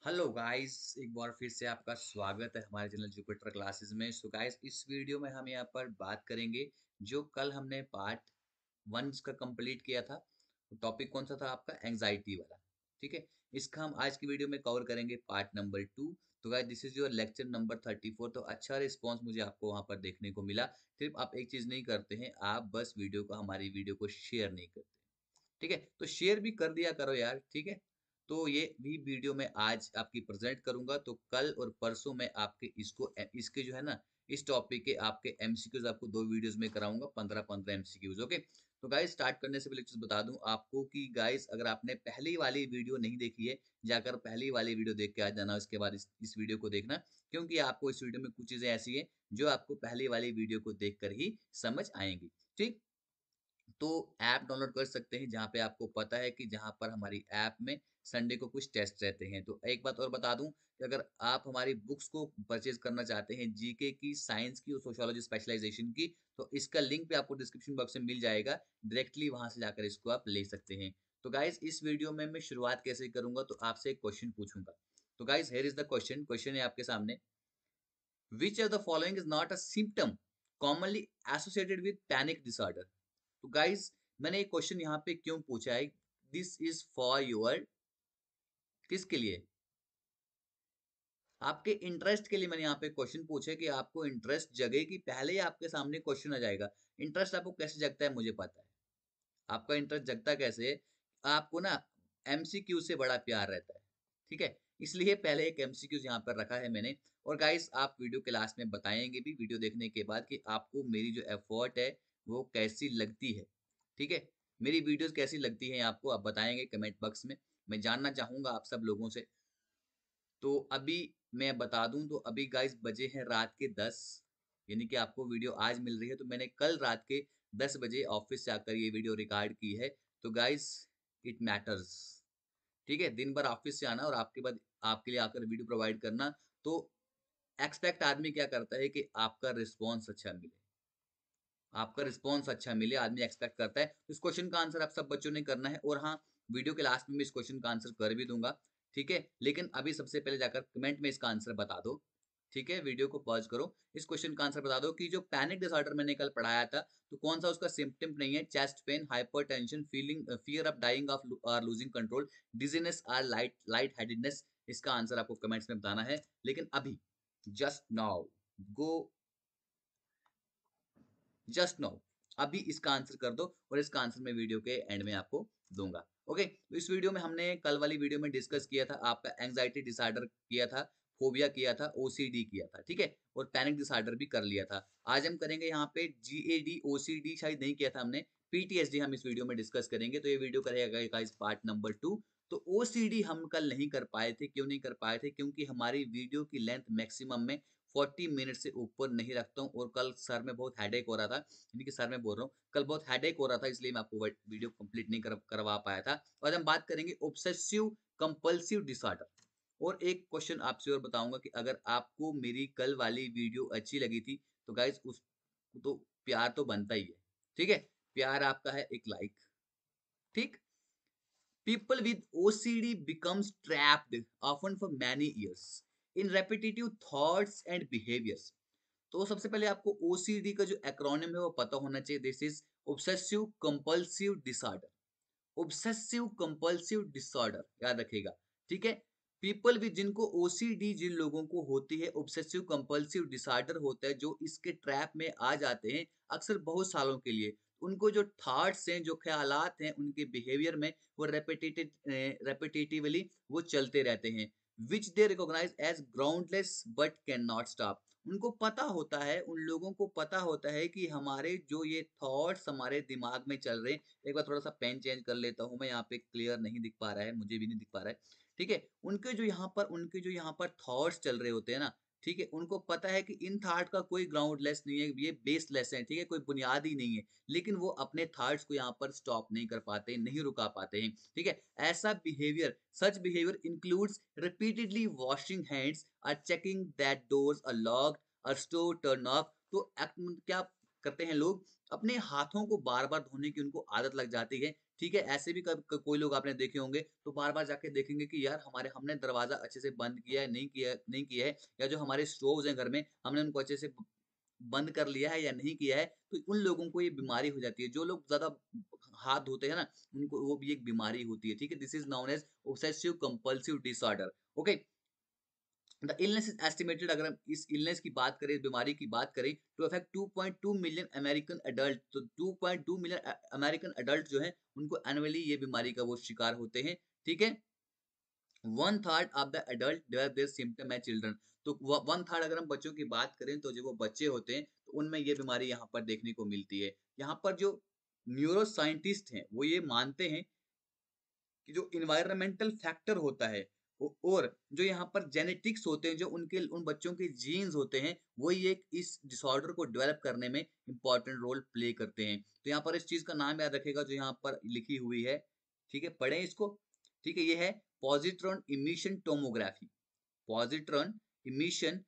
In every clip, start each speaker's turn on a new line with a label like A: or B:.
A: Hello guys, एक बार फिर से आपका स्वागत है हमारे चैनल जुपिटर क्लासेस में। सो गाइस, इस वीडियो में हम यहाँ पर बात करेंगे जो कल हमने पार्ट 1 का कंप्लीट किया था। टॉपिक कौन सा था आपका? एंजाइटी वाला। ठीक है, इसका हम आज की वीडियो में कवर करेंगे पार्ट नंबर 2। तो guys, this is your lecture number 34। तो अच्छा रिस्पॉन्स मुझे आपको वहाँ पर देखने को मिला। सिर्फ आप एक चीज़ नहीं करते हैं, आप बस हमारी वीडियो को शेयर नहीं करते। ठीक है, तो शेयर भी कर दिया करो यार। ठीक है, तो ये भी वीडियो में आज आपकी प्रेजेंट करूंगा। तो कल और परसों में आपके इसके जो है ना, इस टॉपिक के आपके एमसीक्यूज आपको 2 वीडियोस में कराऊंगा, 15-15 एमसीक्यूज। ओके, तो गाइस स्टार्ट करने से पहले एक चीज बता दूं आपको कि गाइस, अगर आपने पहली वाली वीडियो नहीं देखी है, जाकर पहली वाली वीडियो देख के आ जाना। उसके बाद इस वीडियो को देखना, क्योंकि आपको इस वीडियो में कुछ चीजें ऐसी है जो आपको पहली वाली वीडियो को देखकर ही समझ आएंगी। ठीक, तो ऐप डाउनलोड कर सकते हैं, जहाँ पे आपको पता है कि जहाँ पर हमारी ऐप में संडे को कुछ टेस्ट रहते हैं। तो एक बात और बता दूं कि अगर आप हमारी बुक्स को परचेज करना चाहते हैं, जीके की, साइंस की और सोशियोलॉजी स्पेशलाइजेशन की, तो इसका लिंक भी आपको डिस्क्रिप्शन बॉक्स में मिल जाएगा। डायरेक्टली वहां से जाकर इसको आप ले सकते हैं। तो गाइज, इस वीडियो में मैं शुरुआत कैसे करूंगा, तो आपसे एक क्वेश्चन पूछूंगा। तो guys, here is the question. Question है आपके सामने, which of the following is not a symptom commonly associated with panic disorder. तो गाइस, मैंने एक क्वेश्चन यहाँ पे क्यों पूछा है? दिस इज फॉर योर, किसके लिए? आपके इंटरेस्ट के लिए मैंने यहाँ पे क्वेश्चन पूछे कि आपको इंटरेस्ट जगे कि पहले ही आपके सामने क्वेश्चन आ जाएगा। इंटरेस्ट आपको कैसे जगता है मुझे पता है। आपका इंटरेस्ट जगता कैसे है? आपको ना एमसीक्यू से बड़ा प्यार रहता है। ठीक है, इसलिए पहले एक एमसीक्यू यहाँ पर रखा है मैंने। और गाइस, आप वीडियो के लास्ट में बताएंगे भी वीडियो देखने के बाद कि आपको मेरी जो एफर्ट है वो कैसी लगती है। ठीक है, मेरी वीडियोस कैसी लगती हैं आपको, आप बताएंगे कमेंट बॉक्स में। मैं जानना चाहूंगा आप सब लोगों से। तो अभी मैं बता दूं, तो अभी गाइस बजे हैं रात के 10, यानी कि आपको वीडियो आज मिल रही है, तो मैंने कल रात के 10 बजे ऑफिस से आकर ये वीडियो रिकॉर्ड की है। तो गाइस, इट मैटर्स। ठीक है, दिन भर ऑफिस से आना और आपके बाद आपके लिए आकर वीडियो प्रोवाइड करना। तो एक्सपेक्ट आदमी क्या करता है कि आपका रिस्पॉन्स अच्छा मिले। आपका रिस्पॉन्स अच्छा मिले आदमी एक्सपेक्ट करता है। तो इस क्वेश्चन का आंसर आप सब बच्चों ने करना है। और हाँ, वीडियो के लास्ट में मैं इस क्वेश्चन का आंसर कर भी दूंगा। ठीक है, लेकिन अभी सबसे पहले जाकर कमेंट में इसका आंसर बता दो। ठीक है, वीडियो को पॉज करो, इस क्वेश्चन का आंसर बता दो कि जो पैनिक डिसऑर्डर मैंने कल पढ़ाया था, तो कौन सा उसका सिम्टम नहीं है? Chest pain, hypertension, feeling fear of dying of और लूजिंग कंट्रोल, डिजीनेस और लाइट हेडेडनेस। इसका आंसर आपको कमेंट्स में बताना है। लेकिन अभी just now go, just no, अभी इसका आंसर कर दो और इसका आंसर मैं वीडियो के एंड में आपको दूंगा। ओके, तो इस वीडियो में हमने कल वाली वीडियो में डिस्कस किया था आपका एंजाइटी डिसऑर्डर किया था, फोबिया किया था, ओसीडी किया था। ठीक है, और पैनिक डिसऑर्डर भी कर लिया था। आज हम करेंगे यहाँ पे जीएडी, ओसीडी शायद नहीं किया था हमने, पीटीएसडी हम इस वीडियो में डिस्कस करेंगे। तो ये वीडियो करेगा इस पार्ट नंबर 2। तो ओसीडी हम कल नहीं कर पाए थे। क्यों नहीं कर पाए थे? क्योंकि हमारी वीडियो की लेंथ मैक्सिमम में 40 मिनट से ऊपर नहीं रखता हूँ, और कल सर में बहुत हेडेक हो रहा था, यानी कि सर में बोल रहा हूँ, कल बहुत हेडेक हो रहा था, इसलिए मैं आपको वीडियो कंप्लीट नहीं करवा पाया था। और हम बात करेंगे ऑब्सेसिव कंपल्सिव डिसऑर्डर। और एक क्वेश्चन आपसे और बताऊंगा कि अगर आपको मेरी कल वाली वीडियो अच्छी लगी थी, तो गाइज उस, तो प्यार तो बनता ही है। ठीक है, प्यार आपका है एक लाइक। ठीक, people with OCD becomes trapped often for many years in repetitive thoughts and behaviors। तो सबसे पहले आपको ओसीडी का जो एक्रोनिम है वो पता होना चाहिए। This is obsessive compulsive disorder. Obsessive compulsive disorder याद रखिएगा। ठीक है, पीपल विद, जिनको ओसीडी, जिन लोगों को होती है, ऑब्सेसिव कंपल्सिव डिसऑर्डर होता है, जो इसके ट्रैप में आ जाते हैं अक्सर बहुत सालों के लिए। उनको जो थॉट्स हैं, जो ख्यालात हैं, उनके बिहेवियर में वो रेपिटेटिवली वो चलते रहते हैं, which they recognise as groundless but can not stop. उनको पता होता है, उन लोगों को पता होता है कि हमारे जो ये थॉट्स हमारे दिमाग में चल रहे हैं। एक बार थोड़ा सा पेन चेंज कर लेता हूँ मैं, यहाँ पे क्लियर नहीं दिख पा रहा है, मुझे भी नहीं दिख पा रहा है। ठीक है, उनके जो यहाँ पर थॉट्स चल रहे होते हैं ना, ठीक है, उनको पता है कि इन थॉट का कोई ग्राउंडलेस नहीं है, ये बेसलेस है। ठीक है, कोई बुनियाद ही नहीं है, लेकिन वो अपने थॉट्स को यहाँ पर स्टॉप नहीं कर पाते, नहीं रुका पाते हैं। ठीक है, ऐसा behaviour, such behaviour includes repeatedly washing hands और checking that doors are locked और स्टोव टर्न ऑफ। तो क्या करते हैं लोग अपने हाथों को बार-बार धोने की उनको आदत लग जाती है, ठीक है? ऐसे भी कब क कोई लोग आपने देखे होंगे, तो बार-बार जाके देखेंगे कि यार हमने दरवाज़ा अच्छे से बंद किया है, नहीं किया है, या जो हमारे स्टोव्स हैं घर में, हमने उनको अच्छे से बंद कर लिया है या नहीं किया है, तो उन लोगों को ये बीमारी हो जाती है। जो लोग ज़्यादा हाथ धोते हैं ना, उनको वो भी एक बीमारी होती है, ठीक है? This is known as obsessive compulsive disorder, okay? The illness is estimated, अगर हम इस इलनेस की बात करें, बीमारी की बात करें, to affect 2.2 million American adult, तो 2.2 मिलियन अमेरिकन एडल्ट जो हैं उनको एनुअली ये बीमारी का वो शिकार होते हैं, ठीक है? One third of the adult develop this symptom as children, तो वन थर्ड अगर हम बच्चों की बात करें तो जो वो बच्चे होते हैं तो उनमें ये बीमारी यहाँ पर देखने को मिलती है। यहाँ पर जो न्यूरो साइंटिस्ट हैं वो ये मानते हैं कि जो इन्वायरमेंटल फैक्टर होता है और जो यहाँ पर जेनेटिक्स होते हैं, जो उनके उन बच्चों के जीन्स होते हैं, वही एक इस डिसऑर्डर को डेवलप करने में इंपॉर्टेंट रोल प्ले करते हैं। तो यहाँ पर इस चीज़ का नाम याद रखेगा जो यहाँ पर लिखी हुई है, ठीक है? पढ़ें इसको, ठीक है? ये है positron emission tomography. Positron emission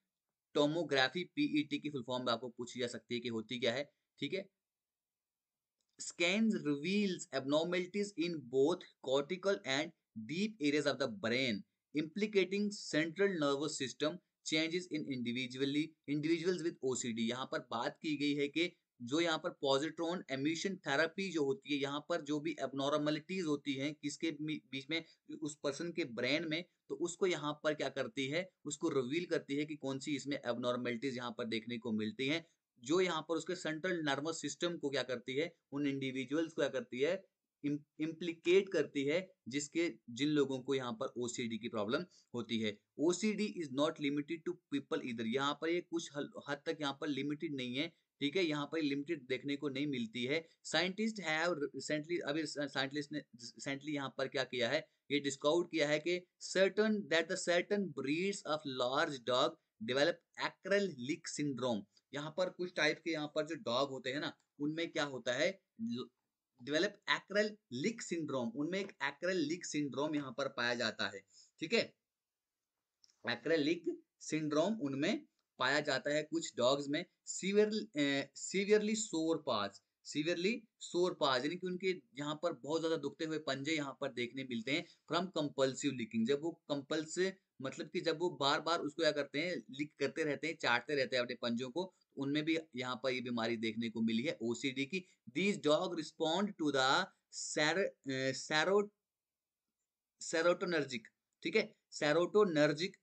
A: tomography, PET की फुल फॉर्म में आपको पूछी जा सकती है कि होती क्या है, ठीक है? Scans reveals abnormalities in both cortical and deep areas of the brain, implicating central nervous system changes in individuals with OCD। यहाँ पर बात की गई है कि जो यहाँ पर पॉजिट्रॉन एमिशन थेरेपी जो होती है, यहाँ पर जो भी एबनॉर्मलिटीज होती हैं किसके बीच में, उस पर्सन के ब्रेन में, तो उसको यहाँ पर क्या करती है, उसको रिवील करती है कि कौन सी इसमें एबनॉर्मलिटीज यहाँ पर देखने को मिलती हैं, जो यहाँ पर उसके सेंट्रल नर्वस सिस्टम को क्या करती है, उन इंडिविजुअल्स को क्या करती है, इम्प्लीकेट करती है, जिसके जिन लोगों को यहाँ पर ओसीडी की प्रॉब्लम होती है। OCD is not limited to people इधर, यहाँ पर ये कुछ हद तक यहाँ पर लिमिटेड नहीं है, ठीक है? यहाँ पर लिमिटेड देखने को नहीं मिलती है। साइंटिस्ट हैव रिसेंटली, अभी साइंटिस्ट ने रिसेंटली यहाँ पर क्या किया है, ये डिस्कवर किया है कि certain breeds of large dog develop acral lick syndrome. यहाँ पर कुछ टाइप के यहाँ पर जो डॉग होते हैं ना, उनमें क्या होता है, डेवलप एक्रेल लिक सिंड्रोम, उनमें एक एक्रेल लिक सिंड्रोम यहाँ पर पाया जाता है, ठीक है? एक्रेल लिक सिंड्रोम उनमें पाया जाता है कुछ डॉग्स में। सीवियरली सोर पाज, सीवियरली सोर पाज यानी कि उनके यहाँ पर बहुत ज्यादा दुखते हुए पंजे यहाँ पर देखने मिलते हैं फ्रॉम कंपल्सिव लिकिंग, जब वो कंपल्सिव मतलब कि जब वो बार बार उसको क्या करते हैं, लिक करते रहते हैं, चाटते रहते हैं अपने पंजों को, उनमें भी यहाँ पर ये बीमारी देखने को मिली है ओसीडी की। These dog respond to the sero serotonergic, ठीक है? Serotonergic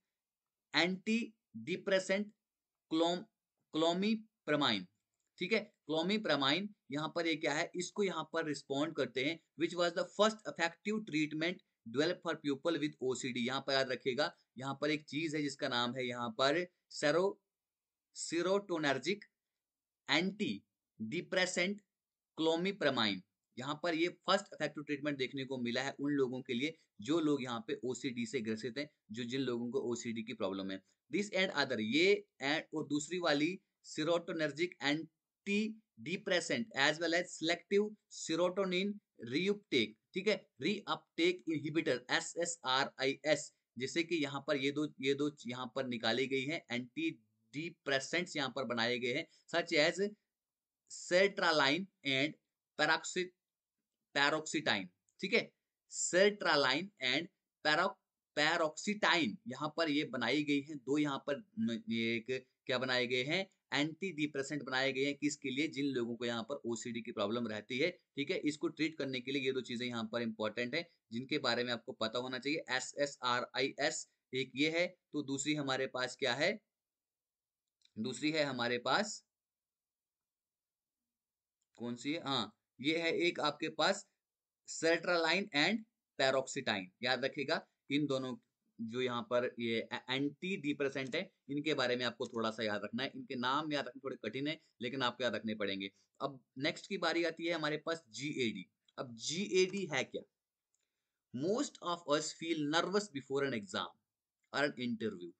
A: anti depressant clom clomipramine, ठीक है? क्लोमीप्रमाइन यहाँ पर ये क्या है, इसको यहाँ पर रिस्पॉन्ड करते हैं, which was the first effective treatment develop for people with OCD. यहाँ पर याद रखिएगा, यहाँ पर एक चीज है जिसका नाम है यहाँ पर सेरो सीरोटोनर्जिक एंटी डिप्रेसेंट क्लोमीप्रमाइन। यहाँ पर ये फर्स्ट इफेक्टिव ट्रीटमेंट देखने को मिला है उन लोगों के लिए जो लोग यहाँ पे ओसीडी से ग्रसित हैं, जो जिन लोगों को ओसीडी की प्रॉब्लम है। दिस एंड अदर, ये एंड और दूसरी वाली serotonergic anti depressant as well as selective serotonin reuptake, ठीक है? रीअपटेक इनहिबिटर SSRIs, जिससे कि यहाँ पर ये दो यहाँ पर निकाली गई है, एंटी डिप्रेसेंट्स यहाँ पर बनाए गए हैं, सच एज sertraline एंड पैरोक्सीटाइन, ठीक है? sertraline एंड पैरोक्सीटाइन यहाँ पर ये बनाई गई है, दो यहाँ पर ये एक क्या बनाए गए हैं, एंटी डिप्रेसेंट बनाए गए हैं, किसके लिए, जिन लोगों को यहाँ पर ओसीडी की प्रॉब्लम रहती है, ठीक है? इसको ट्रीट करने के लिए ये दो चीजें यहाँ पर इंपॉर्टेंट है, जिनके बारे में आपको पता होना चाहिए। SSRIs एक ये है, तो दूसरी हमारे पास क्या है, दूसरी है हमारे पास कौन सी है, हाँ, ये है एक आपके पास सर्ट्रालाइन एंड पैरोक्सीटाइन, याद रखिएगा इन दोनों, जो यहाँ पर ये एंटी डिप्रेसेंट है, इनके बारे में आपको थोड़ा सा याद रखना है, इनके नाम याद रखना थोड़े कठिन है लेकिन आपको याद रखने पड़ेंगे। अब नेक्स्ट की बारी आती है हमारे पास जीएडी। अब जीएडी है क्या? Most of us feel nervous before an exam और एन इंटरव्यू।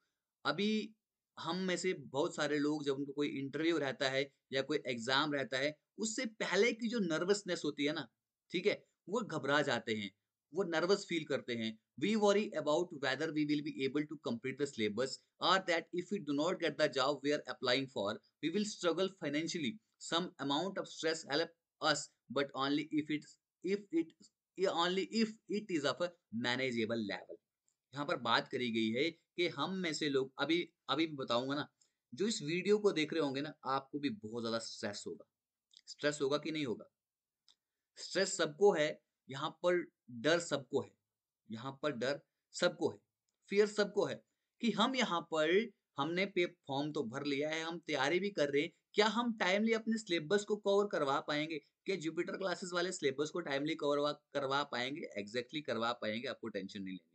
A: अभी हम में से बहुत सारे लोग जब उनको कोई इंटरव्यू रहता है या कोई एग्जाम रहता है, उससे पहले की जो नर्वसनेस होती है ना, ठीक है, वो घबरा जाते हैं। वो नर्वस फील करते हैं। We worry about whether we will be able to complete the syllabus और that if we do not get the job we are applying for we will struggle financially. Some amount of stress help us but only if it is of a manageable level। यहाँ पर बात करी गई है कि हम में से लोग अभी अभी बताऊंगा ना, जो इस वीडियो को देख रहे होंगे ना, आपको भी बहुत ज्यादा स्ट्रेस होगा। स्ट्रेस होगा कि नहीं होगा? स्ट्रेस सबको है, यहाँ पर डर सबको है, यहाँ पर डर सबको है, फियर सबको है कि हम यहाँ पर हमने पे फॉर्म तो भर लिया है, हम तैयारी भी कर रहे हैं, क्या हम टाइमली अपने सिलेबस को कवर करवा पाएंगे? क्या जुपिटर क्लासेस वाले सिलेबस को टाइमली कवर करवा पाएंगे? एग्जैक्टली करवा पाएंगे, आपको टेंशन नहीं लेनी है।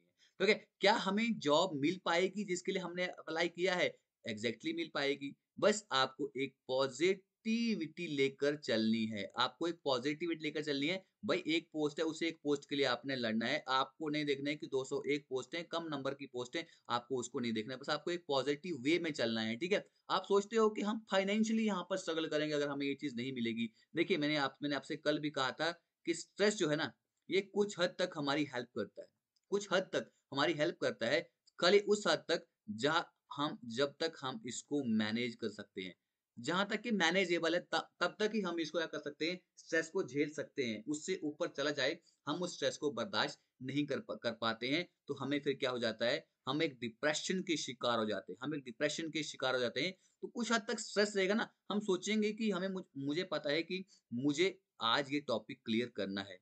A: ठीक है, क्या हमें जॉब मिल पाएगी जिसके लिए हमने अप्लाई किया है? एग्जैक्टली मिल पाएगी। बस आपको एक पॉजिटिविटी लेकर चलनी है, आपको एक पॉजिटिविटी लेकर चलनी है। भाई एक पोस्ट है, उसे एक पोस्ट के लिए आपने लड़ना है, आपको नहीं देखना है कि 201 पोस्ट है, कम नंबर की पोस्ट है, आपको उसको नहीं देखना है, बस आपको एक पॉजिटिव वे में चलना है। ठीक है, आप सोचते हो कि हम फाइनेंशियली यहाँ पर स्ट्रगल करेंगे अगर हमें ये चीज नहीं मिलेगी। देखिए मैंने आपसे कल भी कहा था कि स्ट्रेस जो है ना, ये कुछ हद तक हमारी हेल्प करता है, कुछ हद तक हमारी हेल्प करता है, खाली उस हद तक जहाँ हम जब तक हम इसको मैनेज कर सकते हैं, जहां तक कि मैनेजेबल है तब तक ही हम इसको क्या कर सकते हैं, स्ट्रेस को झेल सकते हैं। उससे ऊपर चला जाए, हम उस स्ट्रेस को बर्दाश्त नहीं कर पाते हैं, तो हमें फिर क्या हो जाता है, हम एक डिप्रेशन के शिकार हो जाते हैं, हम एक डिप्रेशन के शिकार हो जाते हैं। तो कुछ हद तक स्ट्रेस रहेगा ना, हम सोचेंगे कि मुझे पता है कि मुझे आज ये टॉपिक क्लियर करना है।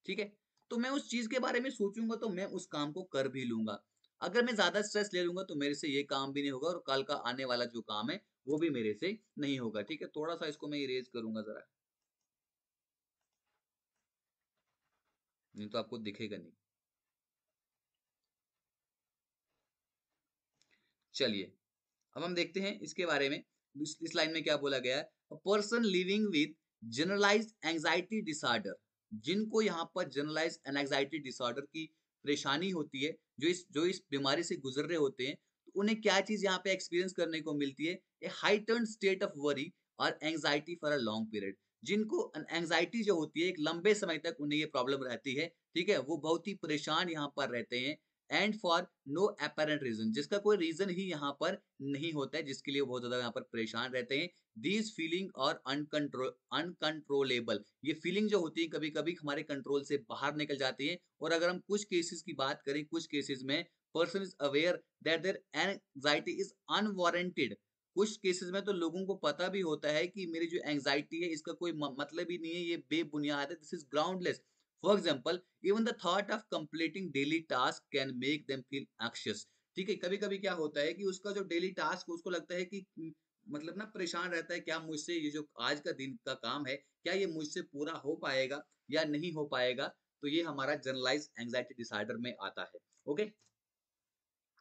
A: ठीक है, तो मैं उस चीज के बारे में सोचूंगा तो मैं उस काम को कर भी लूंगा। अगर मैं ज्यादा स्ट्रेस ले लूंगा तो मेरे से ये काम भी नहीं होगा और कल का आने वाला जो काम है वो भी मेरे से नहीं होगा। ठीक है, थोड़ा सा इसको मैं इरेज करूंगा जरा, नहीं तो आपको दिखेगा नहीं। चलिए, अब हम देखते हैं इसके बारे में। इस लाइन में क्या बोला गया है, a person living with generalised anxiety disorder, जिनको यहाँ पर जनरलाइज्ड एंजाइटी डिसऑर्डर की परेशानी होती है, जो इस बीमारी से गुजर रहे होते हैं, तो उन्हें क्या चीज यहाँ पे एक्सपीरियंस करने को मिलती है, ए हाइटन्ड स्टेट ऑफ वरी और anxiety for a long period. जिनको एंजाइटी जो होती है, एक लंबे समय तक उन्हें ये प्रॉब्लम रहती है। ठीक है, वो बहुत ही परेशान यहाँ पर रहते हैं, and for no apparent reason, जिसका कोई रीजन ही यहाँ पर नहीं होता है, जिसके लिए वो बहुत ज्यादा यहाँ पर परेशान रहते हैं। दीज फीलिंग और अनकंट्रोलेबल, ये फीलिंग जो होती है कभी कभी हमारे कंट्रोल से बाहर निकल जाती है। और अगर हम कुछ केसेस की बात करें, कुछ केसेस में person is aware that their anxiety is unwarranted. कुछ केसेस में तो लोगों को पता भी होता है कि मेरी जो एंजाइटी है इसका कोई मतलब ही नहीं है, ये बेबुनियाद है, this is groundless. For example, even the thought of completing daily task can make them feel anxious। ठीक है, कभी कभी क्या होता है कि उसका जो डेली टास्क उसको लगता है कि मतलब ना परेशान रहता है, क्या मुझसे ये जो आज का दिन का काम है, क्या ये मुझसे पूरा हो पाएगा या नहीं हो पाएगा। तो ये हमारा जनरलाइज एंजाइटी डिसऑर्डर में आता है। ओके,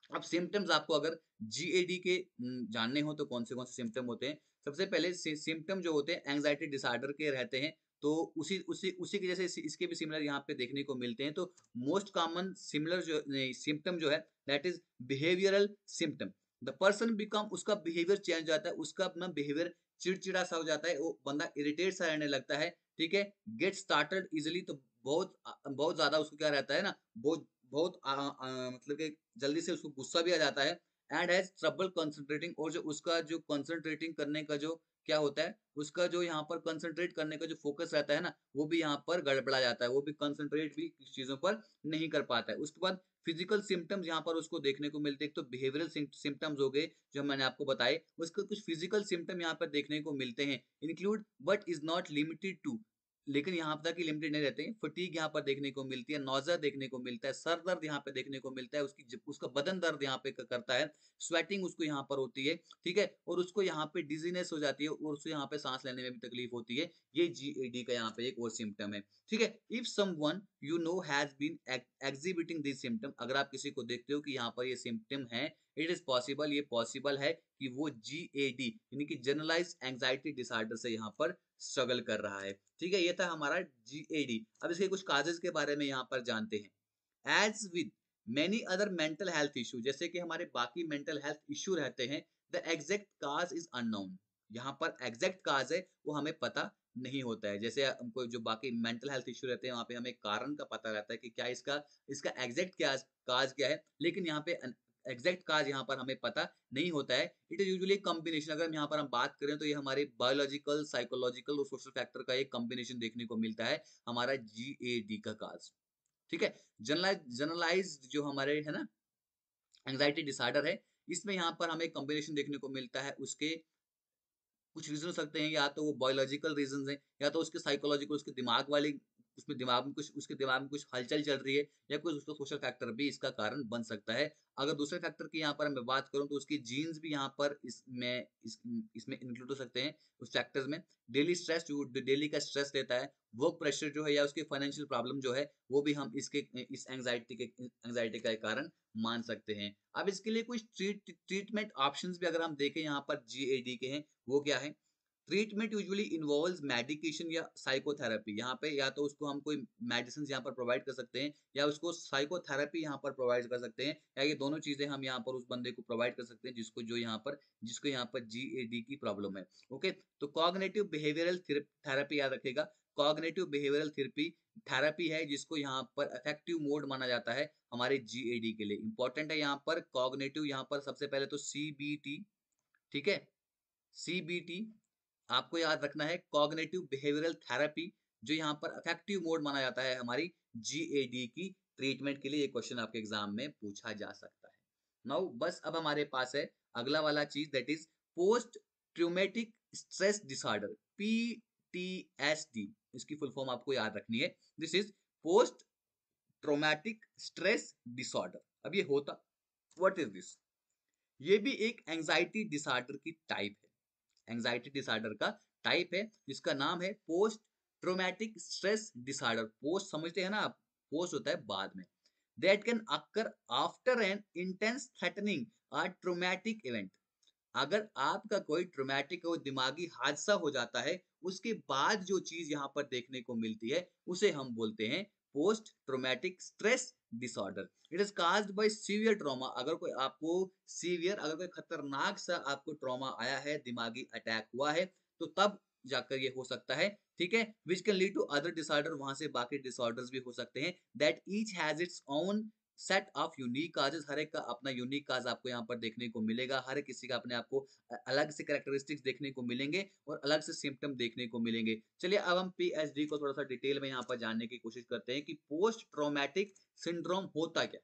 A: अब सिम्टम्स आपको अगर जीएडी के जानने हो तो कौन से सिम्टम होते हैं। सबसे पहले सिम्टम जो होते हैं एंजाइटी डिसऑर्डर के रहते हैं, तो उसी उसी उसी की जैसे इसके भी सिमिलर यहाँ पे देखने को मिलते हैं। तो मोस्ट कॉमन सिमिलर जो सिम्टम जो है, that is behavioural symptom. The person become, उसका बिहेवियर चेंज हो जाता है, उसका अपना बिहेवियर चिड़चिड़ा सा हो जाता है, वो बंदा इरिटेट सा रहने लगता है। ठीक है, गेट स्टार्टेड इजिली, तो बहुत ज्यादा उसको क्या रहता है ना, बहुत बहुत मतलब कि जल्दी से उसको गुस्सा भी आ जाता है। एंड हैज ट्रबल कंसंट्रेटिंग, और जो उसका जो कंसंट्रेटिंग करने का जो क्या होता है, उसका जो यहाँ पर कंसंट्रेट करने का जो फोकस रहता है ना, वो भी यहाँ पर गड़बड़ा जाता है, वो भी कंसंट्रेट भी किसी चीजों पर नहीं कर पाता है। उसके बाद फिजिकल सिम्टम्स यहाँ पर उसको देखने को मिलते हैं। एक तो बिहेवियरल सिम्टम्स हो गए जो मैंने आपको बताए, उसके कुछ फिजिकल सिम्टम यहाँ पर देखने को मिलते हैं, include but is not limited to, लेकिन यहाँ तक कि लिमिटेड नहीं रहते हैं। फटीग यहाँ पर देखने को मिलती है, नौज़ा देखने को मिलता है, सर दर्द यहाँ पे देखने को मिलता है, उसका बदन दर्द यहाँ पे करता है, स्वेटिंग उसको यहाँ पर होती है। ठीक है, और उसको यहाँ पे डिजीनेस हो जाती है और उसको यहाँ पे सांस लेने में भी तकलीफ होती है। ये जीएडी का यहाँ पे एक और सिम्टम है। ठीक है, if someone you know has been exhibiting this symptom, अगर आप किसी को देखते हो कि यहाँ पर ये सिम्टम है, इट इज पॉसिबल, ये पॉसिबल है कि वो जीएडी यानी कि जनरलाइज एंजाइटी डिसऑर्डर से यहाँ पर स्ट्रगल कर रहा है। ठीक है, ये था हमारा जीएडी। अब इसके कुछ काजेस के बारे में यहाँ पर जानते हैं। As with many other mental health issue, जैसे कि हमारे बाकी मेंटल हेल्थ इशू रहते हैं, the exact cause is unknown. यहाँ पर एग्जैक्ट काज है वो हमें पता नहीं होता है। जैसे हमको जो बाकी मेंटल हेल्थ इश्यू रहते हैं, वहाँ पे हमें कारण का पता रहता है कि क्या इसका इसका एग्ज़ैक्ट क्या काज़ क्या है, लेकिन यहाँ पे एग्ज़ैक्ट काज़ यहाँ पर हमें पता नहीं होता है। इट इज़ यूजुअली कॉम्बिनेशन, अगर हम यहाँ पर हम बात करें तो ये हमारे बायोलॉजिकल, साइकोलॉजिकल और सोशल फैक्टर का एक कॉम्बिनेशन देखने को मिलता है, हमारा जीएडी का काज़। ठीक है? जनरलाइज़्ड जो हमारे है ना एंग्ज़ायटी डिसऑर्डर है, इसमें यहाँ पर हमें कॉम्बिनेशन देखने को मिलता है उसके कुछ रीज़न हो सकते हैं, या तो वो बायोलॉजिकल रीज़न्स हैं, या तो उसके साइकोलॉजिकल, उसके दिमाग वाली उसमें दिमाग में कुछ उसके दिमाग में कुछ हलचल चल रही है, या कुछ उसका सोशल फैक्टर भी इसका कारण बन सकता है। अगर दूसरे फैक्टर की यहाँ पर मैं बात करूँ तो उसकी जीन्स भी यहाँ पर इसमें इंक्लूड हो सकते हैं उस फैक्टर्स में। डेली स्ट्रेस जो डेली का स्ट्रेस लेता है, वर्क प्रेशर जो है या उसकी फाइनेंशियल प्रॉब्लम जो है, वो भी हम इस एंग्ज़ायटी का एक कारण मान सकते हैं। अब इसके लिए कुछ ट्रीटमेंट ऑप्शंस भी अगर हम देखें यहाँ पर जीएडी के हैं, वो क्या है? ट्रीटमेंट यूजुअली इन्वॉल्व्स मेडिकेशन या साइकोथेरेपी। यहाँ पे या तो उसको हम कोई मेडिसिन्स यहाँ पर प्रोवाइड कर सकते हैं, या उसको साइकोथेरेपी यहाँ पर प्रोवाइड कर सकते हैं, या ये दोनों चीज़ें हम यहाँ पर उस बंदे को प्रोवाइड कर सकते हैं जिसको यहाँ पर जीएडी की प्रॉब्लम है। ओके? तो कॉग्निटिव बिहेवियरल थेरेपी याद रखिएगा। कॉग्निटिव बिहेवियरल थेरेपी है जिसको यहाँ पर इफेक्टिव मोड माना जाता है हमारे जीएडी के लिए। इम्पोर्टेंट है यहाँ पर कॉग्निटिव, यहाँ पर सबसे पहले तो सीबीटी, ठीक है? सीबीटी आपको याद रखना है, कॉग्निटिव बिहेवियरल थेरेपी, जो यहाँ पर इफेक्टिव मोड माना जाता है हमारी जीएडी की ट्रीटमेंट के लिए। ये क्वेश्चन आपके एग्जाम में पूछा जा सकता है। नाउ बस अब हमारे पास है अगला वाला चीज, that is post traumatic stress disorder, PTSD. इसकी फुल फॉर्म आपको याद रखनी है। This is post traumatic stress disorder. अब ये होता व्हाट इज दिस? ये भी एक एंजाइटी डिसऑर्डर की टाइप है। एंजाइटी डिसऑर्डर का टाइप है जिसका नाम है post traumatic stress disorder. Post समझते हैं ना आप? पोस्ट होता है बाद में। That can occur after an intense threatening और ट्रॉमेटिक इवेंट। अगर आपका कोई ट्रॉमेटिक और दिमागी हादसा हो जाता है, उसके बाद जो चीज यहाँ पर देखने को मिलती है, उसे हम बोलते हैं post traumatic stress disorder. It is caused by severe trauma. अगर कोई खतरनाक सा आपको ट्रॉमा आया है, दिमागी अटैक हुआ है, तो तब जाकर ये हो सकता है। ठीक है? Which can lead to other disorder, वहां से बाकी डिसऑर्डर्स भी हो सकते हैं। That each has its own set of unique causes. हर एक का अपना यूनिक काज आपको यहाँ पर देखने को मिलेगा। हर किसी का अपने आपको अलग से कैरेक्टरिस्टिक्स देखने को मिलेंगे और अलग से सिम्टम देखने को मिलेंगे। चलिए अब हम पीएचडी को थोड़ा सा डिटेल में यहाँ पर जानने की कोशिश करते हैं कि पोस्ट ट्रॉमेटिक सिंड्रोम होता क्या।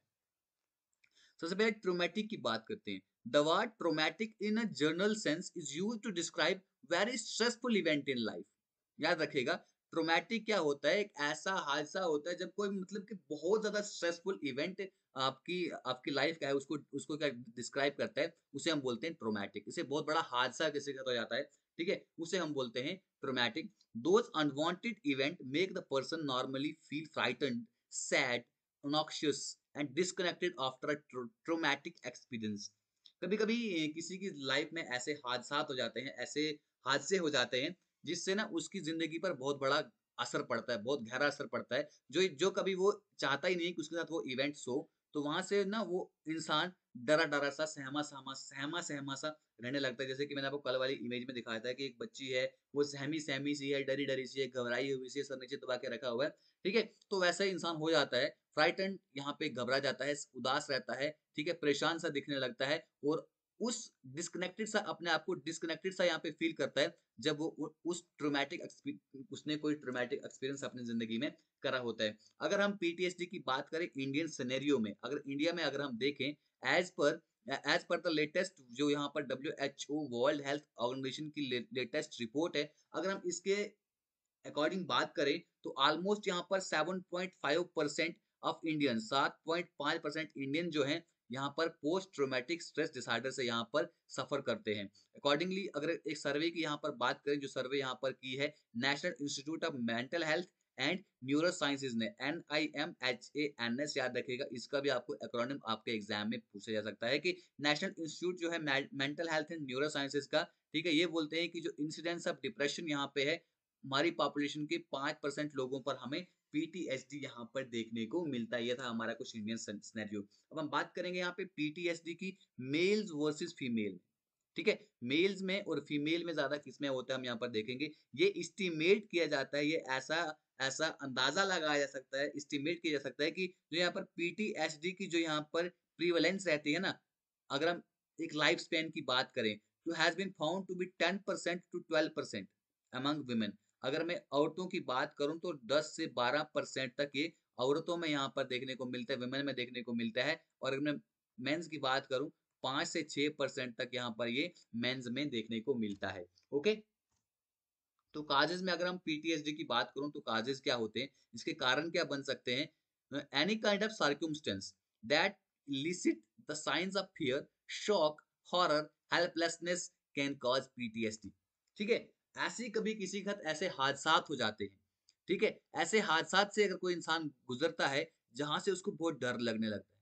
A: सबसे पहले ट्रोमेटिक की बात करते हैं। The word traumatic in a general sense is used to describe very stressful event in life. याद रखिएगा, ट्रोमेटिक क्या होता है? एक ऐसा हादसा होता है जब कोई मतलब कि बहुत ज्यादा स्ट्रेसफुल इवेंट आपकी आपकी लाइफ का है, उसको उसको क्या डिस्क्राइब करता है, उसे हम बोलते हैं ट्रोमेटिक। इसे बहुत बड़ा हादसा किसी का हो जाता है, ठीक है, उसे हम बोलते हैं traumatic. Those unwanted event make the person normally feel frightened, sad, noxious and disconnected after a traumatic experience. कभी कभी किसी की लाइफ में ऐसे हादसात हो जाते हैं, ऐसे हादसे हो जाते हैं जिससे ना उसकी जिंदगी पर बहुत बड़ा असर पड़ता है, बहुत गहरा असर पड़ता है, जो जो कभी वो चाहता ही नहीं कि उसके साथ वो इवेंट्स हो। तो वहां से ना वो इंसान डरा डरा सा, सहमा सहमा सा रहने लगता है। जैसे कि मैंने आपको कल वाली इमेज में दिखाया था कि एक बच्ची है, वो सहमी सहमी सी है, डरी डरी सी है, घबराई हुई सी है, सर नीचे दबा के रखा हुआ है। ठीक है? तो वैसा ही इंसान हो जाता है, फ्राइटेंड, यहाँ पे घबरा जाता है, उदास रहता है, ठीक है, परेशान सा दिखने लगता है, और उस डिस्कनेक्टेड सा, अपने आप को डिस्कनेक्टेड सा यहाँ पे फील करता है जब वो उस उसने कोई ट्रोमेटिक एक्सपीरियंस अपनी जिंदगी में करा होता है। अगर हम पीटीएसडी की बात करें इंडियन सिनेरियो में, अगर इंडिया में अगर हम देखें, as per as per the latest जो यहाँ पर WHO वर्ल्ड हेल्थ ऑर्गेनाइजेशन की लेटेस्ट रिपोर्ट है, अगर हम इसके अकॉर्डिंग बात करें तो ऑलमोस्ट यहाँ पर 7.5% ऑफ इंडियन, 7.5% इंडियन जो हैं यहाँ पर पोस्ट ट्रोमेटिक स्ट्रेस डिसऑर्डर से यहाँ पर सफर करते हैं। अकॉर्डिंगली अगर एक सर्वे की यहाँ पर बात करें, जो सर्वे यहाँ पर की है national institute of mental health and neuro sciences ने, NIMHANS याद रखिएगा, इसका भी आपको एक्रोनिम आपके एग्जाम में पूछा जा सकता है कि नेशनल इंस्टीट्यूट जो है mental health and neuro sciences का, ठीक है, ये बोलते हैं कि जो इंसिडेंस ऑफ डिप्रेशन यहाँ पे है, हमारी पॉपुलेशन के 5% लोगों पर हमें पीटीएसडी यहाँ पर देखने को मिलता है। ये था हमारा कुछ इंडियन सिनेरियो। अब हम बात करेंगे यहाँ पे पीटीएसडी की मेल्स वर्सेस फीमेल। ठीक है? मेल्स में और फीमेल में ज़्यादा किसमें होता है हम यहाँ पर देखेंगे। ये एस्टीमेट किया जाता है, ये ऐसा ऐसा अंदाज़ा लगाया जा सकता है, एस्टीमेट किया जा सकता है कि जो यहाँ पर पीटीएसडी की जो यहाँ पर प्रीवैलेंस रहती है ना, अगर हम एक लाइफ स्पैन की बात करें, तो has been found to be 10% to 12% among women. अगर मैं औरतों की बात करूँ तो 10 से 12% तक ये औरतों में यहाँ पर देखने को मिलता है, वुमेन में देखने को मिलता है। और अगर मैं मेंस की बात करूँ 5 से 6% तक यहाँ पर ये मेंस में देखने को मिलता है। ओके? तो काजेज़ में अगर हम पीटीएसडी की बात करूँ तो काजेज़ क्या होते हैं? इसके कारण क्या बन सकते हैं? Any kind of circumstance that illicit the signs of fear, shock, horror, helplessness can cause PTSD. ठीक है? ऐसे कभी किसी के साथ ऐसे हादसात हो जाते हैं। ठीक है? ऐसे हादसात से अगर कोई इंसान गुज़रता है, जहाँ से उसको बहुत डर लगने लगता है।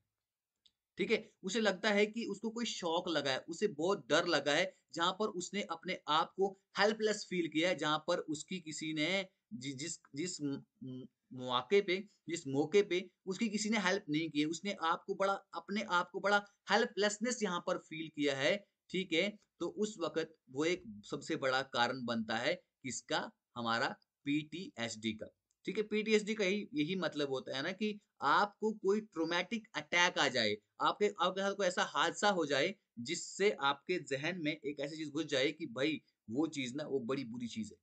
A: ठीक है? उसे लगता है कि उसको कोई शॉक लगा है, उसे बहुत डर लगा है, जहाँ पर उसने अपने आप को हेल्पलेस फ़ील किया है, जहाँ पर उसकी किसी ने जि जिस जिस मौके पे जिस मौके पे उसकी किसी ने हेल्प नहीं की है, उसने अपने आप को बड़ा हेल्पलेसनेस यहाँ पर फ़ील किया है, ठीक है? तो उस वक़्त वो एक सबसे बड़ा कारण बनता है, किसका? हमारा पीटीएसडी का। ठीक है? पीटीएसडी का यही यही मतलब होता है ना कि आपको कोई ट्रॉमेटिक अटैक आ जाए, आपके साथ कोई ऐसा हादसा हो जाए, जिससे आपके ज़हन में एक ऐसी चीज़ घुस जाए कि भई वो चीज़ ना वो बड़ी बुरी चीज़ है।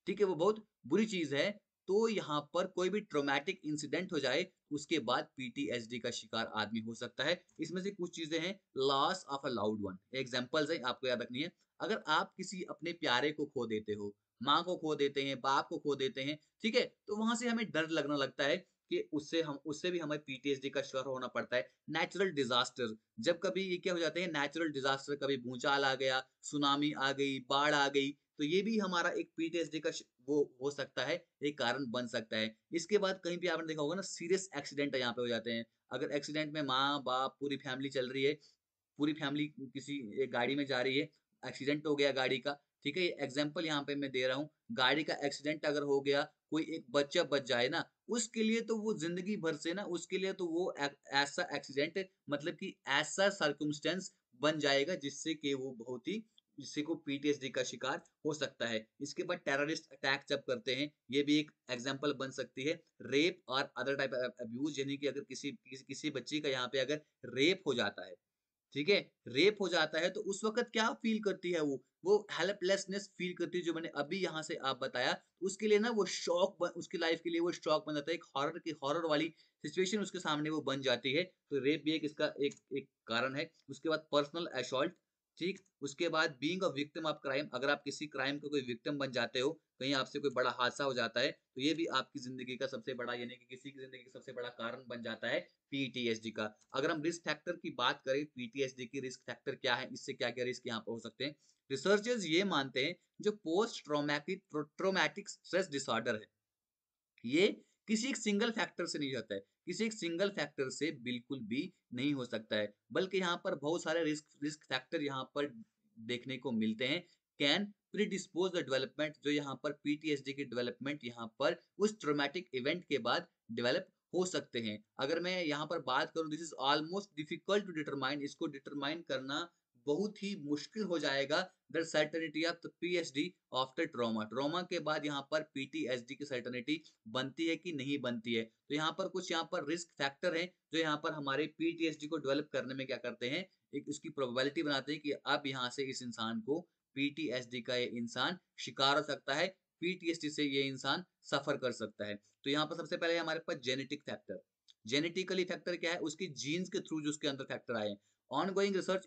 A: ठीक है? वो बहुत बुरी चीज़ है, तो यहाँ पर कोई भी ट्रॉमेटिक इंसिडेंट हो जाए, उसके बाद पीटीएसडी का शिकार आदमी हो सकता है। इसमें से कुछ चीज़ें हैं, loss of a loud one, examples हैं, आपको याद रखनी है। अगर आप किसी अपने प्यारे को खो देते हो, माँ को खो देते हैं, बाप को खो देते हैं, ठीक है? तो वहाँ से हमें डर लगने लगता है कि उससे भी हमें पीटीएसडी का शिकार होना पड़ता है। नेचुरल डिज़ास्टर, जब कभी ये क्या हो जाते हैं नेचुरल डिज़ास्टर, कभी भूचाल आ गया, सुनामी आ गई, बाढ़ आ गई, तो ये भी हमारा एक पीटीएसडी का वो हो सकता है, एक कारण बन सकता है। इसके बाद कहीं भी आपने देखा होगा ना सीरियस एक्सीडेंट यहाँ पे हो जाते हैं। अगर एक्सीडेंट में माँ-बाप पूरी फैमिली चल रही है, पूरी फैमिली किसी एक गाड़ी में जा रही है, एक्सीडेंट हो गया गाड़ी का, ठीक है? ये एग्ज़ाम्पल यहाँ पे मैं दे रहा हूँ। गाड़ी का एक्सीडेंट अगर हो गया, कोई एक बच्चा बच जाए ना, उसके लिए तो वो ज़िंदगी भर से ना उसके लिए तो वो ऐसा एक्सीडेंट मतलब कि ऐसा सर्कमस्टेंस बन जाएगा जिससे को पीटीएसडी का शिकार हो सकता है। इसके बाद टेररिस्ट अटैक जब करते हैं, ये भी एक एग्ज़ाम्पल बन सकती है। रेप और अदर टाइप अब्यूज़, यानी कि अगर किसी बच्ची का यहाँ पे अगर रेप हो जाता है, ठीक है? रेप हो जाता है तो उस वक़्त क्या फ़ील करती है वो? वो हेल्पलेसनेस फ़ील करती है, जो मैंने अभी यहाँ से आप बताया। उसके लिए ना वो उसकी लाइफ़ के लिए वो शॉक बन जाता है। एक हॉरर वाली सिचुएशन उसके सामने वो बन जाती है। तो रेप भी एक इसका एक एक कारण है। उसके बाद पर्सनल असॉल्ट, ठीक? उसके बाद being a victim of crime, अगर आप किसी क्राइम का कोई विक्टिम बन जाते हो, कहीं आपसे कोई बड़ा हादसा हो जाता है, तो ये भी आपकी ज़िंदगी का सबसे बड़ा, यानी कि किसी की ज़िंदगी का सबसे बड़ा कारण बन जाता है पीटीएसडी का। अगर हम रिस्क फैक्टर की बात करें, पीटीएसडी की रिस्क फैक्टर क्या है, इससे क्या-क्या रिस्क यहाँ पर हो सकते हैं? रिसर्चर्स ये मानते हैं, जो पोस्ट ट्रॉमेटिक स्ट्रेस डिसऑर्डर है, ये किसी एक सिंगल फैक्टर से नहीं होता है, किसी एक सिंगल फैक्टर से बिल्कुल भी नहीं हो सकता है, बल्कि यहाँ पर बहुत सारे रिस्क रिस्क फैक्टर यहाँ पर देखने को मिलते हैं। कैन प्रीडिस्पोज द डेवलपमेंट, जो यहाँ पर पीटीएसडी की डेवलपमेंट यहाँ पर उस ट्रॉमेटिक इवेंट के बाद डेवलप हो सकते हैं। अगर मैं यहाँ पर बात करूँ, this is almost difficult to determine, इसको डिटरमाइन करना बहुत ही मुश्किल हो जाएगा, the certainty of the PSD after trauma, trauma के बाद यहाँ पर पीटीएसडी की सर्टेनिटी बनती है कि नहीं बनती है। तो यहाँ पर कुछ यहाँ पर रिस्क फैक्टर हैं, जो यहाँ पर हमारे पीटीएसडी को डेवलप करने में क्या करते हैं, एक इसकी प्रोबेबिलिटी बनाते हैं कि अब यहाँ से इस इंसान को पीटीएसडी का ये इंसान शिकार हो सकता है, पीटीएसडी से ये इंसान सफर कर सकता है। तो यहाँ पर सबसे पहले हमारे पास जेनेटिक फैक्टर, जेनेटिकली फैक्टर क्या है, उसकी जीन्स के थ्रू जो उसके अंदर फैक्टर आए हैं। ऑनगोइंग रिसर्च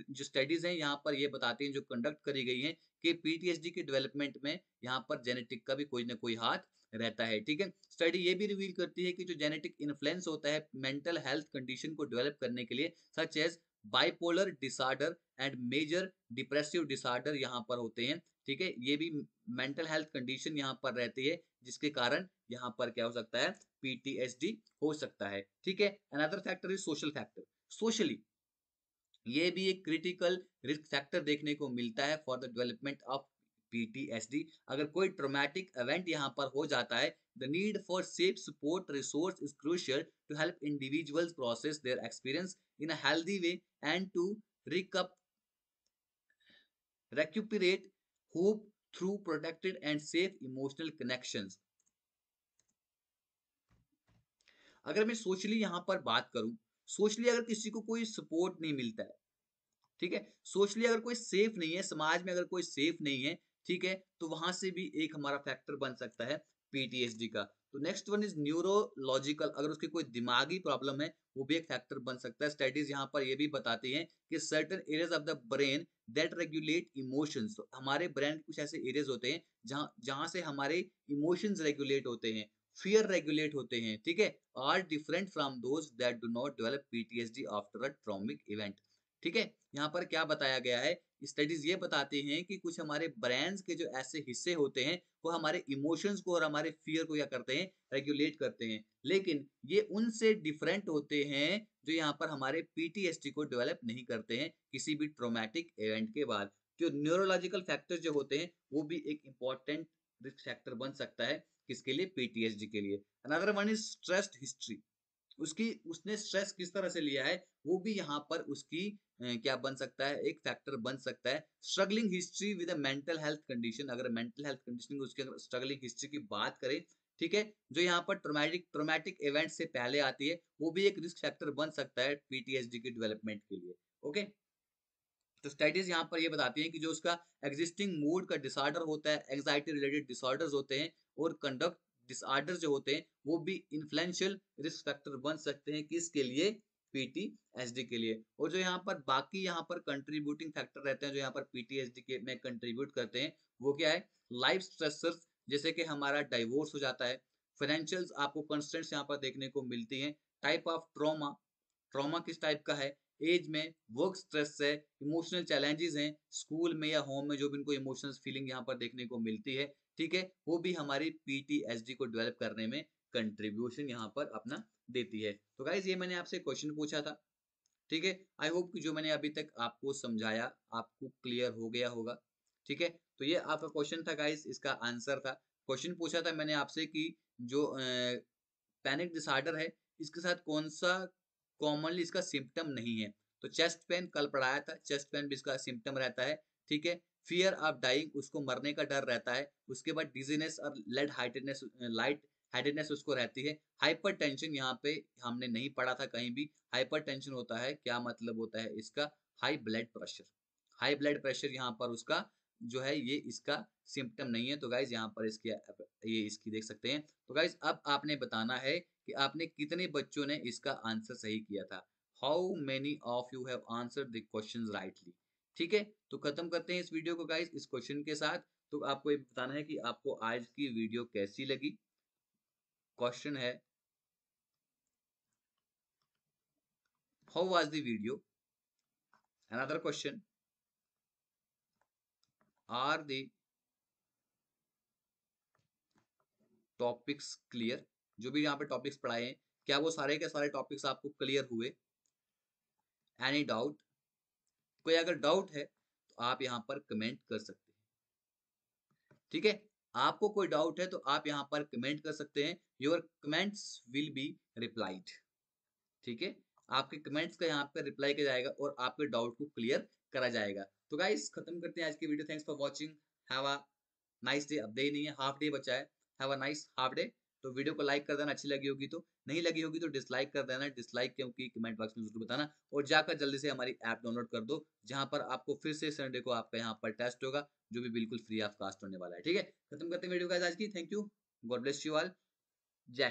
A: जो स्टडीज हैं यहाँ पर ये बताती हैं, जो कंडक्ट करी गई हैं, कि पीटीएसडी के डेवलपमेंट में यहाँ पर जेनेटिक का भी कोई ना कोई हाथ रहता है, ठीक है? स्टडी ये भी रिवील करती है कि जो जेनेटिक इन्फ्लुएंस होता है मेंटल हेल्थ कंडीशन को डेवलप करने के लिए, such as bipolar disorder and major depressive disorder यहाँ पर होते हैं, ठीक है? ये भी मेंटल हेल्थ कंडीशन यहाँ पर रहती है, जिसके कारण यहाँ पर क्या हो सकता है, पीटीएसडी हो सकता है, ठीक है? Another factor is social factor. Socially ये भी एक क्रिटिकल रिस्क फैक्टर देखने को मिलता है for the development of PTSD. अगर कोई ट्रॉमेटिक इवेंट यहाँ पर हो जाता है, the need for safe support resource is crucial to help individuals process their experience in a healthy way and to recup recuperate hope through protected and safe emotional connections। अगर मैं socially यहाँ पर बात करूँ, सोशली अगर किसी को कोई सपोर्ट नहीं मिलता है, ठीक है? सोशली अगर कोई सेफ नहीं है, समाज में अगर कोई सेफ नहीं है, ठीक है? तो वहाँ से भी एक हमारा फैक्टर बन सकता है पीटीएसडी का। तो नेक्स्ट वन इज़ न्यूरोलॉजिकल, अगर उसकी कोई दिमागी प्रॉब्लम है, वो भी एक फैक्टर बन सकता है। स्टडीज़ यहाँ पर ये भी बताती हैं कि certain areas of the brain that regulate emotions, हमारे ब्रेन के कुछ ऐसे एरियाज़ होते हैं, जहाँ जहाँ से हमारे इमोशंस रेगुलेट होते हैं, फियर रेगुलेट होते हैं, ठीक है? Are different from those that do not develop PTSD after a traumatic event. ठीक है? यहाँ पर क्या बताया गया है, स्टडीज़ ये बताती हैं कि कुछ हमारे ब्रेन्स के जो ऐसे हिस्से होते हैं, वो हमारे इमोशंस को और हमारे फ़ियर को क्या करते हैं, रेगुलेट करते हैं। लेकिन ये उनसे डिफरेंट होते हैं, जो यहाँ पर हमारे पीटीएसडी को डेवलप नहीं करते हैं, किसी भी ट्रॉमेटिक इवेंट के बाद। जो न्यूरोलॉजिकल फैक्टर्स जो होते हैं, वो भी एक इम्पोर्टेंट रिस्क फैक्टर बन सकता है, किसके लिए? पीटीएसडी के लिए। Another one is stressed history. उसकी उसने स्ट्रेस किस तरह से लिया है, वो भी यहाँ पर उसकी क्या बन सकता है, एक फैक्टर बन सकता है। Struggling history with a mental health condition, अगर मेंटल हेल्थ कंडीशन की उसकी अगर स्ट्रगलिंग हिस्ट्री की बात करें, ठीक है, जो यहाँ पर ट्रॉमेटिक ट्रॉमेटिक इवेंट से पहले आती है, वो भी एक रिस्क फैक्टर बन सकता है पीटीएसडी के डेवलपमेंट के लिए। ओके, तो स्टडीज यहाँ पर ये बताती हैं कि जो उसका एग्जिस्टिंग मूड का डिसऑर्डर होता है, एंग्जाइटी रिलेटेड डिसऑर्डर्स होते हैं और कंडक्ट डिसऑर्डर्स जो होते हैं, वो भी इन्फ्लुएंशियल रिस्क फैक्टर बन सकते हैं किसके लिए? पीटीएसडी के लिए। और जो यहाँ पर बाकी यहाँ पर कंट्रीब्यूटिंग फैक्टर रहते हैं, जो यहाँ पर पीटीएसडी के में कंट्रीब्यूट करते हैं, वो क्या है? लाइफ स्ट्रेसर्स, जैसे कि हमारा डाइवोर्स हो जाता है, फाइनेंशियल्स आपको कंस्ट्रेंट्स यहाँ पर देखने को मिलती हैं, टाइप ऑफ ट्रॉमा, ट्रॉमा किस टाइप का है? एज में, वर्क स्ट्रेस है, इमोशनल चैलेंजेस हैं, स्कूल में या होम में जो भी इनको इमोशनल फीलिंग यहाँ पर देखने को मिलती है, ठीक है? वो भी हमारी पीटीएसडी को डेवलप करने में कंट्रीब्यूशन यहाँ पर अपना देती है। तो गाइज़ ये मैंने आपसे क्वेश्चन पूछा था, ठीक है? आई होप कि जो मैंने अभी तक आपको समझाया, आपको क्लियर हो गया होगा, ठीक है? तो ये आपका क्वेश्चन था गाइज़, इसका आंसर था। क्वेश्चन पूछा था मैंने आपसे कि जो पैनिक डिसऑर्डर है, इसके साथ कौन-सा कॉमनली इसका सिम्पटम नहीं है? तो चेस्ट पेन कल पढ़ाया था, चेस्ट पेन भी इसका सिम्पटम रहता है, ठीक है? फ़ियर ऑफ डाइंग, उसको मरने का डर रहता है। उसके बाद डिज़ीनेस और लाइट हेडेडनेस उसको रहती है। हाइपरटेंशन यहाँ पे हमने नहीं पढ़ा था कहीं भी। हाइपरटेंशन होता है, क्या मतलब होता है इसका? High blood pressure. High blood pressure यहाँ पर उसका जो है, ये इसका सिम्पटम नहीं है। तो गाइज़ यहाँ पर इसकी ये इसकी देख सकते हैं। तो गाइज़ अब आपने बताना है कि आपने कितने बच्चों ने इसका आंसर सही किया था। How many of you have answered the questions rightly. ठीक है, तो खत्म करते हैं इस वीडियो को गाइस इस क्वेश्चन के साथ। तो आपको ये बताना है कि आपको आज की वीडियो कैसी लगी। क्वेश्चन है, how was the video. Another question, are the topics clear. जो भी यहाँ पे टॉपिक्स पढ़ाए हैं, क्या वो सारे के सारे टॉपिक्स आपको क्लियर हुए? Any doubt? कोई अगर डाउट है तो आप यहाँ पर कमेंट कर सकते हैं, ठीक है? आपको कोई डाउट है तो आप यहाँ पर कमेंट कर सकते हैं। Your comments will be replied, ठीक है? आपके कमेंट्स का यहाँ पे रिप्लाई किया जाएगा और आपके डाउट को क्लियर करा जाएगा। तो गाइस खत्म करते हैं आज की video. Thanks for watching. Have a nice day. अब डे नहीं है, हाफ डे बचा है। Have a nice half day. तो वीडियो को लाइक कर देना अच्छी लगी होगी तो, नहीं लगी होगी तो डिसलाइक कर देना। डिसलाइक क्योंकि कमेंट बॉक्स में ज़रूर बताना और जाकर जल्दी से हमारी ऐप डाउनलोड कर दो, जहाँ पर आपको फिर से संडे को आपका यहाँ पर टेस्ट होगा, जो भी बिल्कुल फ्री ऑफ कॉस्ट होने वाला है, ठीक है? खत्म करते हैं वीडियो गाइस आज की। Thank you. God bless you all. जय हिंद।